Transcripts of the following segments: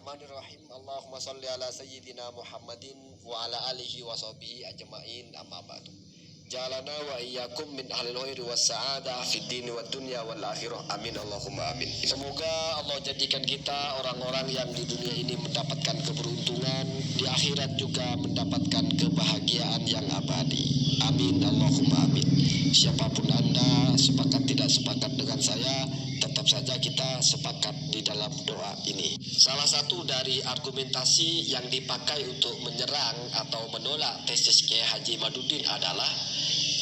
Bismillahirrahmanirrahim. Allahumma salli ala sayyidina Muhammadin wa ala alihi wa sahbihi ajma'in, amma ba'du. Jalana wa iyyakum min ahlil khairi was sa'adah fid dini wad dunya wal akhirah. Amin Allahumma amin. Semoga Allah jadikan kita orang-orang yang di dunia ini mendapatkan keberuntungan, di akhirat juga mendapatkan kebahagiaan yang abadi. Amin Allahumma amin. Siapapun Anda, sepakat tidak sepakat dengan saya, tetap saja kita sepakat di dalam doa ini. Salah satu dari argumentasi yang dipakai untuk menyerang atau menolak tesis Kiai Haji Imaduddin adalah,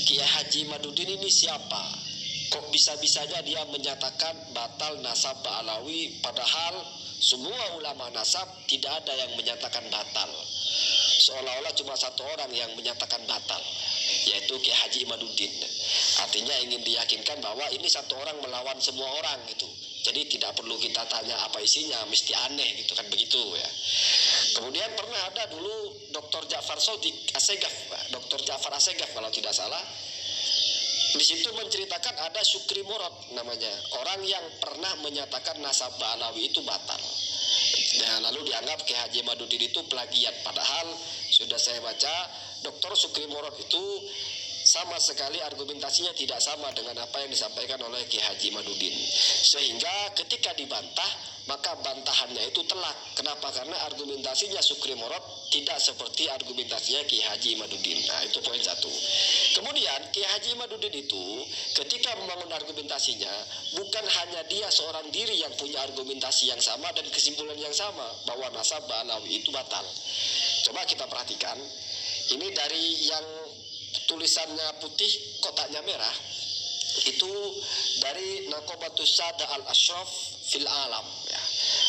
Kiai Haji Imaduddin ini siapa? Kok bisa-bisanya dia menyatakan batal nasab Ba'alawi, padahal semua ulama nasab tidak ada yang menyatakan batal. Seolah-olah cuma satu orang yang menyatakan batal, yaitu Kiai Haji Imaduddin. Artinya ingin diyakinkan bahwa ini satu orang melawan semua orang gitu. Jadi tidak perlu kita tanya apa isinya, mesti aneh gitu kan, begitu ya. Kemudian pernah ada dulu Dr. Ja'far Shadiq Assegaf, Dr. Ja'far Assegaf kalau tidak salah. Di situ menceritakan ada Syukri Murad namanya, orang yang pernah menyatakan nasab Ba'alawi itu batal. Nah, lalu dianggap Kiai Haji Imaduddin itu plagiat, padahal sudah saya baca Dr. Syukri Murad itu sama sekali argumentasinya tidak sama dengan apa yang disampaikan oleh Kiai Haji Imaduddin. Sehingga ketika dibantah, maka bantahannya itu telak. Kenapa? Karena argumentasinya Syukri Murad tidak seperti argumentasinya Kiai Haji Imaduddin. Nah, itu poin satu. Kemudian Kiai Haji Imaduddin itu ketika membangun argumentasinya, bukan hanya dia seorang diri yang punya argumentasi yang sama dan kesimpulan yang sama bahwa nasab Ba'alawi itu batal. Coba kita perhatikan. Ini dari yang tulisannya putih, kotaknya merah, itu dari Naqabatus Sada al-Ashraf fil Alam ya.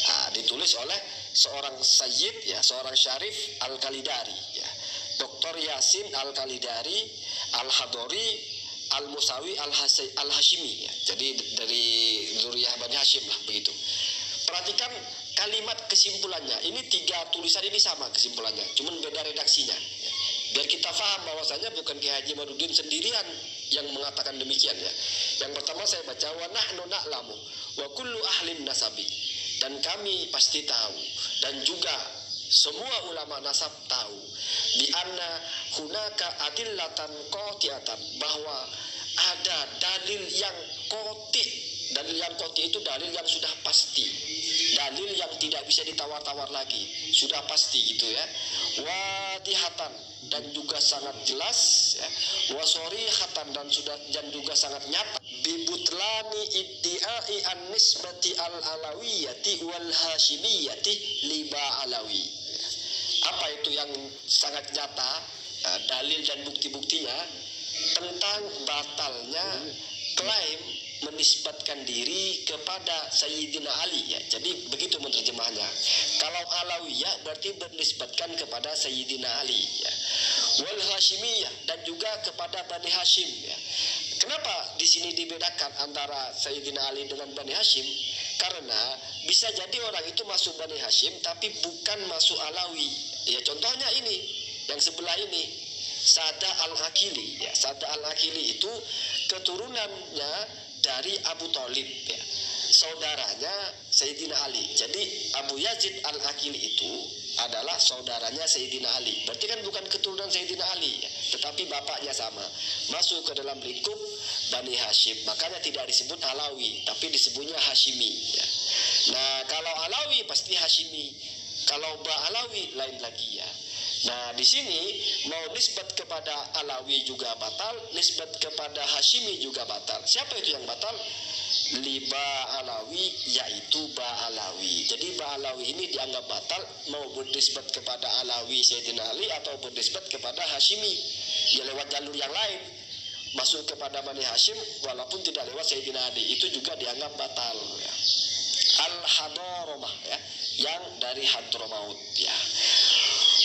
Nah, ditulis oleh seorang sayyid ya, seorang syarif al-Kalidari ya, Dr. Yasin al-Kalidari al-Hadori al-Musawi al-Hashimi ya. Jadi dari zuriyah Bani Hashim lah begitu. Perhatikan kalimat kesimpulannya. Ini tiga tulisan ini sama kesimpulannya, cuman beda redaksinya ya. Biar kita paham bahwasanya bukan Kiai Haji Imaduddin sendirian yang mengatakan demikian ya. Yang pertama saya baca, wa nahnu na'lamu wa kullu ahlin nasabi, dan kami pasti tahu dan juga semua ulama nasab tahu, bi anna hunaka adillatan qati'atan, bahwa ada dalil yang qati'. Dalil yang qati' itu dalil yang sudah pasti, dalil yang tidak bisa ditawar-tawar lagi, sudah pasti gitu ya. Wadihatan, dan juga sangat jelas ya. Wasorihatan, dan juga sangat nyata. Bibutlani iddi'ai an-nisbati al-alawiyati wal hashimiyati li Ba'alawi. Apa itu yang sangat nyata, dalil dan bukti-buktinya tentang batalnya klaim menisbatkan diri kepada Sayyidina Ali ya. Jadi begitu menerjemahnya. Kalau Alawiyah berarti bernisbatkan kepada Sayyidina Ali ya. Wal Hashimiyah, dan juga kepada Bani Hashim ya. Kenapa di sini dibedakan antara Sayyidina Ali dengan Bani Hashim? Karena bisa jadi orang itu masuk Bani Hashim tapi bukan masuk Alawi. Ya, contohnya ini yang sebelah ini, Sada al-Akili ya. Sada al-Akili itu keturunannya dari Abu Thalib ya, saudaranya Sayyidina Ali. Jadi Abu Yazid al-Akili itu adalah saudaranya Sayyidina Ali. Berarti kan bukan keturunan Sayyidina Ali ya, tetapi bapaknya sama, masuk ke dalam lingkup Bani Hashim. Makanya tidak disebut Alawi, tapi disebutnya Hashimi ya. Nah, kalau Alawi pasti Hashimi, kalau Ba'alawi lain lagi ya. Nah, di sini mau nisbat kepada Alawi juga batal, nisbat kepada Hashimi juga batal. Siapa itu yang batal? Li Ba'alawi, yaitu Ba'alawi. Jadi Ba'alawi ini dianggap batal, mau bernisbat kepada Alawi Sayyidina Ali atau bernisbat kepada Hashimi. Dia lewat jalur yang lain, masuk kepada Bani Hashim walaupun tidak lewat Sayyidina Ali, itu juga dianggap batal ya. Al-Hadaromah ya, yang dari Hadramaut ya.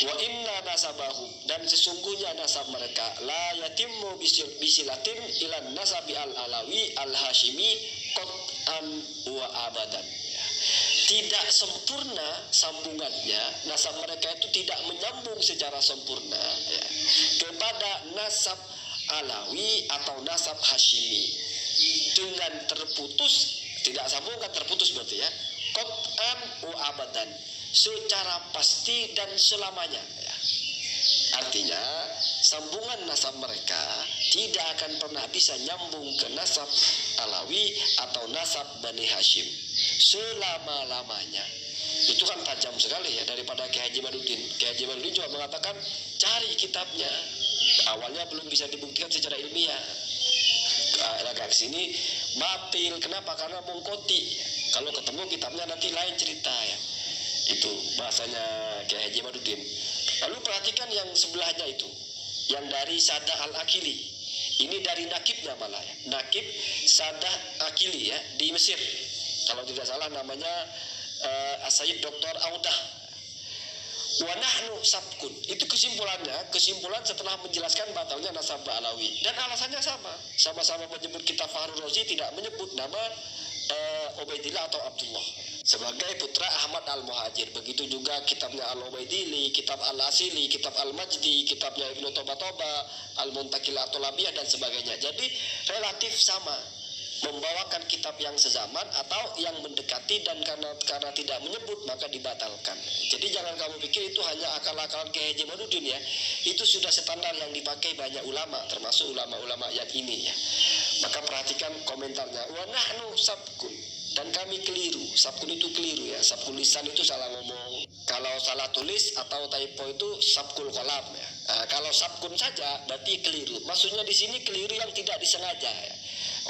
Wa inna nasabahu, dan sesungguhnya nasab mereka la yatimmu bisilatin ilan nasabi al-alawi al-hashimi qat'an wa abadan ya. Tidak sempurna sambungannya, nasab mereka itu tidak menyambung secara sempurna ya, kepada nasab alawi atau nasab hashimi, dengan terputus, tidak sambung kan terputus berarti ya, qat'an wa abadan, secara pasti dan selamanya ya. Artinya sambungan nasab mereka tidak akan pernah bisa nyambung ke nasab Alawi atau nasab Bani Hashim selama-lamanya. Itu kan tajam sekali ya daripada Kiai Haji Madudin. Kiai Haji Madudin juga mengatakan cari kitabnya. Awalnya belum bisa dibuktikan secara ilmiah. Agak kesini batil. Kenapa? Karena mengkoti. Kalau ketemu kitabnya nanti lain cerita ya. Itu bahasanya Kiai Haji Madudin. Lalu perhatikan yang sebelahnya itu, yang dari Sadah Al-Akili. Ini dari nakibnya malah ya. Nakib Sadah Akili ya di Mesir. Kalau tidak salah namanya As-Sayyid Dr. Audah. Wa nahnu sabkun. Itu kesimpulannya, kesimpulan setelah menjelaskan batalnya nasab Alawi. Dan alasannya sama. Sama-sama menyebut kitab Fahrul Razi, tidak menyebut nama Ubaidillah atau Abdullah sebagai putra Ahmad Al-Muhajir. Begitu juga kitabnya Al-Ubaidili, kitab Al-Asili, kitab Al-Majdi, kitabnya Ibnu Toba-Toba, Al-Muntakil Atolabiyah dan sebagainya. Jadi relatif sama, membawakan kitab yang sezaman atau yang mendekati, dan karena tidak menyebut maka dibatalkan. Jadi jangan kamu pikir itu hanya akal-akalan Kiai Haji Madudin ya. Itu sudah standar yang dipakai banyak ulama, termasuk ulama-ulama yang ini ya. Maka perhatikan komentarnya. Wa nahnu sabkun, dan kami keliru. Sabkun itu keliru ya. Sabkul lisan itu salah ngomong. Kalau salah tulis atau typo itu sabkul qalam ya. Nah, kalau sabkun saja berarti keliru. Maksudnya di sini keliru yang tidak disengaja ya.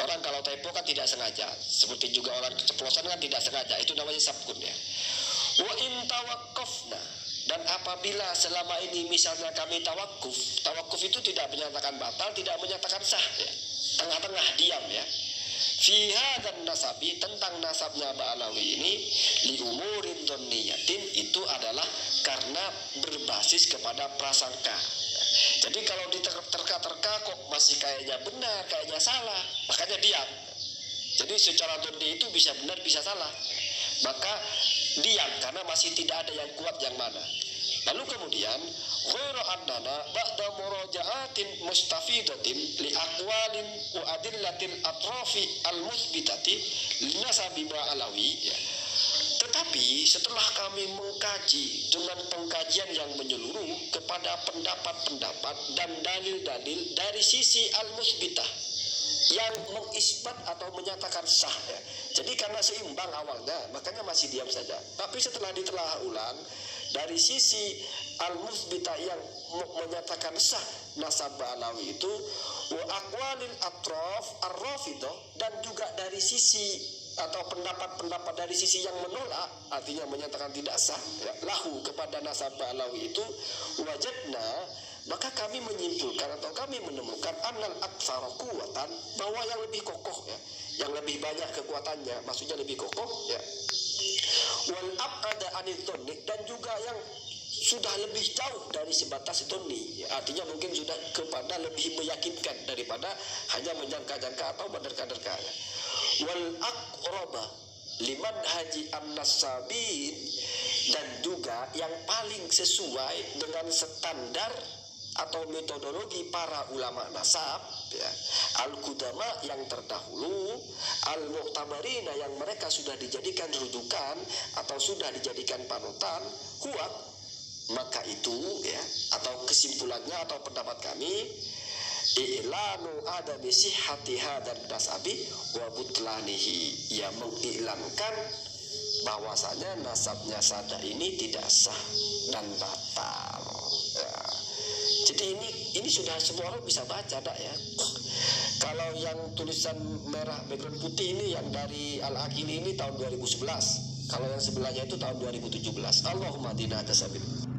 Orang kalau typo kan tidak sengaja. Seperti juga orang keceplosan kan tidak sengaja. Itu namanya sabkun ya. Wa in tawaqqafna, dan apabila selama ini misalnya kami tawakuf itu tidak menyatakan batal, tidak menyatakan sah ya. Tengah-tengah diam ya. Fi hadzal nasabi, tentang nasabnya Ba'alawi ini, li umurin dhonniyatin, itu adalah karena berbasis kepada prasangka. Jadi kalau diterka-terka kok masih kayaknya benar, kayaknya salah, makanya diam. Jadi secara dhonni itu bisa benar, bisa salah. Maka diam karena masih tidak ada yang kuat yang mana. Lalu kemudian ghairu annana ba'da muraja'atin mustafidatin li aqwalin wa adillatil atrafi al-muthbitati linasabi Ba'alawi ya. Tetapi setelah kami mengkaji dengan pengkajian yang menyeluruh kepada pendapat-pendapat dan dalil-dalil dari sisi al-muthbitah yang mengisbat atau menyatakan sah ya. Jadi karena seimbang awalnya makanya masih diam saja. Tapi setelah ditelaah ulang dari sisi al-muthbitah yang menyatakan sah nasab Ba'alawi itu, wa aqwalil atraf ar-rafidah, dan juga dari sisi atau pendapat-pendapat dari sisi yang menolak, artinya menyatakan tidak sah ya, lahu kepada nasab Ba'alawi itu, wajadna, maka kami menyimpulkan atau kami menemukan annal aktsara quwatan, bahwa yang lebih kokoh ya, yang lebih banyak kekuatannya, maksudnya lebih kokoh ya, wal ab'ada anil dhonni, dan juga yang sudah lebih jauh dari sebatas dhonni ya, artinya mungkin sudah kepada lebih meyakinkan daripada hanya menyangka-nyangka atau menerka-nerka ya. Wal aqraba liman haji an-nasabin, dan juga yang paling sesuai dengan standar atau metodologi para ulama nasab ya, al-qudama yang terdahulu, al-mu'tabarina yang mereka sudah dijadikan rujukan atau sudah dijadikan panutan, kuat. Maka itu ya, atau kesimpulannya atau pendapat kami, i'lanu adami sihhati hadzal nasabi wa butlanihi, ya mengiklankan bahwasanya nasabnya Sadah ini tidak sah dan batal ya. Jadi ini sudah semua orang bisa baca dak ya. Kalau yang tulisan merah background putih ini yang dari Al-Akili ini tahun 2011. Kalau yang sebelahnya itu tahun 2017. Allahumma dina tasabil.